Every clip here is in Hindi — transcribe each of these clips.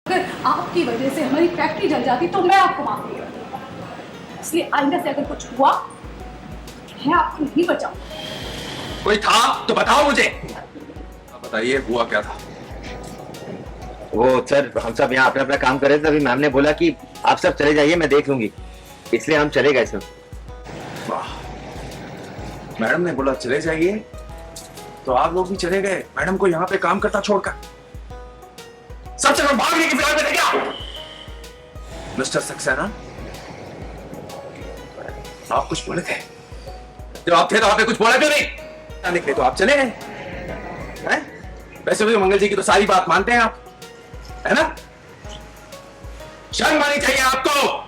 अगर आपकी वजह से हमारी फैक्ट्री जल जाती तो मैं आपको माफ नहीं करती। इसलिए आइंदा से अगर कुछ हुआ मैं आपको नहीं बचाऊंगा। कोई था तो बताओ मुझे। अब बताइए हुआ क्या था। वो सर, हम सब यहाँ अपना अपना काम कर रहे थे, तभी मैम ने बोला कि आप सब चले जाइए, मैं देख लूंगी, इसलिए हम चले गए सर। वाह, मैडम ने बोला चले जाइए तो आप लोग भी चले गए मैडम को यहाँ पे काम करता छोड़कर। सबसे लोग भागने की फिराक में थे क्या? मिस्टर सक्सेना, आप कुछ बोले थे? जब आप थे तो आपने कुछ बोला क्यों नहीं? ना निकले तो आप चले गए हैं? वैसे भी मंगल जी की तो सारी बात मानते हैं आप, है ना? शर्म आनी चाहिए आपको।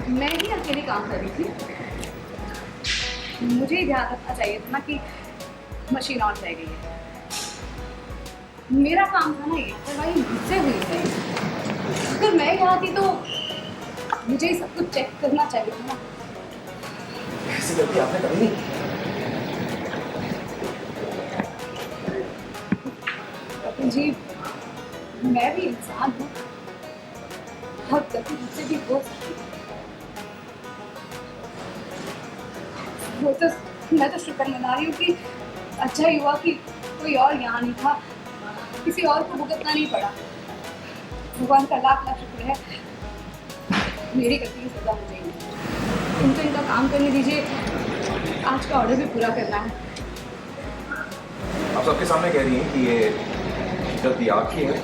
मैं ही अकेले काम कर रही थी। मुझे ही ध्यान रखना चाहिए था ना कि मशीन ऑन रह गई है। मेरा काम था ना, ये दवाई मुझसे हुई है। अगर मैं यहाँ थी तो मुझे ही सब कुछ चेक करना चाहिए था ना। ऐसी गलती आपने कभी नहीं की। कपिल जी, मैं भी इंसान हूँ और गलती मुझसे भी हो सकती है। वो तो मैं तो शुक्र मना रही हूँ कि अच्छा ही हुआ कि कोई और यहाँ नहीं था, किसी और को भुगतना नहीं पड़ा। भगवान का लाख लाख शुक्र है, मेरी गलती की सजा मुझे नहीं। इनको इनका काम करने दीजिए, आज का ऑर्डर भी पूरा करना है। आप सबके सामने कह रही हैं कि ये गलती आपकी है।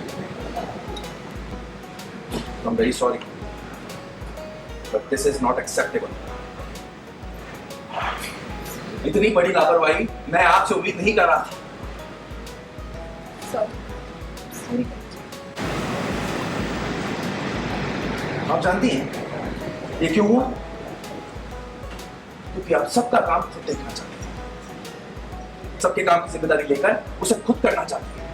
I am very sorry, but this is not acceptable. इतनी बड़ी लापरवाही मैं आपसे उम्मीद नहीं कर रहा था। सॉरी। आप जानती हैं ये क्यों हुआ? क्योंकि आप सबका काम खुद देखना चाहते हैं, सबके काम की जिम्मेदारी लेकर उसे खुद करना चाहते हैं।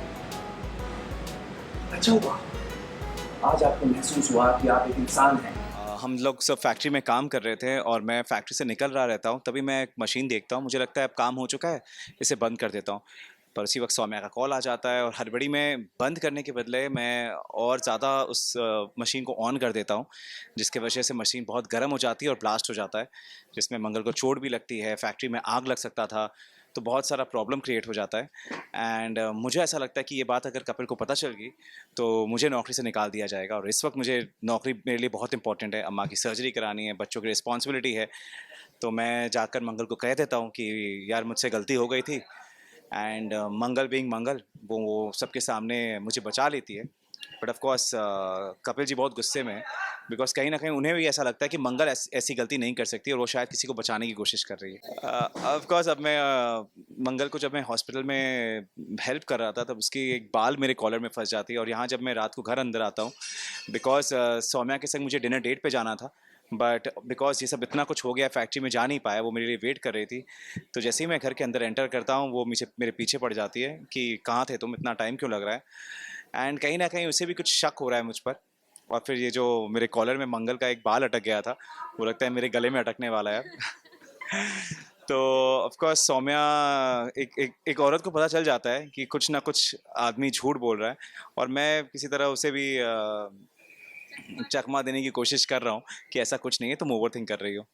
अच्छा हुआ आज आपको महसूस हुआ कि आप एक इंसान हैं। हम लोग सब फैक्ट्री में काम कर रहे थे और मैं फैक्ट्री से निकल रहा रहता हूँ, तभी मैं एक मशीन देखता हूँ, मुझे लगता है अब काम हो चुका है, इसे बंद कर देता हूँ। पर उसी वक्त सौम्या का कॉल आ जाता है और हड़बड़ी में बंद करने के बदले मैं और ज़्यादा उस मशीन को ऑन कर देता हूँ, जिसकी वजह से मशीन बहुत गर्म हो जाती है और ब्लास्ट हो जाता है, जिसमें मंगल को चोट भी लगती है, फैक्ट्री में आग लग सकता था, तो बहुत सारा प्रॉब्लम क्रिएट हो जाता है। एंड मुझे ऐसा लगता है कि ये बात अगर कपिल को पता चल गई तो मुझे नौकरी से निकाल दिया जाएगा, और इस वक्त मुझे नौकरी मेरे लिए बहुत इंपॉर्टेंट है। अम्मा की सर्जरी करानी है, बच्चों की रिस्पॉन्सिबिलिटी है, तो मैं जाकर मंगल को कह देता हूँ कि यार मुझसे गलती हो गई थी। एंड मंगल बीइंग मंगल, वो सबके सामने मुझे बचा लेती है। But of course Kapil ji बहुत गुस्से में है, बिकॉज कहीं ना कहीं उन्हें भी ऐसा लगता है कि मंगल ऐसी गलती नहीं कर सकती, और वो शायद किसी को बचाने की कोशिश कर रही है। ऑफ कोर्स अब मैं मंगल को जब मैं हॉस्पिटल में हेल्प कर रहा था तब उसकी एक बाल मेरे कॉलर में फंस जाती है, और यहाँ जब मैं रात को घर अंदर आता हूँ, बिकॉज सौम्या के संग मुझे डिनर डेट पे जाना था, बट बिकॉज ये सब इतना कुछ हो गया फैक्ट्री में जा नहीं पाया, वो मेरे लिए वेट कर रही थी। तो जैसे ही मैं घर के अंदर एंटर करता हूँ वो मेरे पीछे पड़ जाती है कि कहाँ थे तुम, इतना टाइम क्यों लग रहा है। एंड कहीं ना कहीं उसे भी कुछ शक हो रहा है मुझ पर, और फिर ये जो मेरे कॉलर में मंगल का एक बाल अटक गया था वो लगता है मेरे गले में अटकने वाला है। तो ऑफ कोर्स सौम्या, एक औरत को पता चल जाता है कि कुछ ना कुछ आदमी झूठ बोल रहा है, और मैं किसी तरह उसे भी चकमा देने की कोशिश कर रहा हूँ कि ऐसा कुछ नहीं है, तुम ओवर थिंक कर रही हो।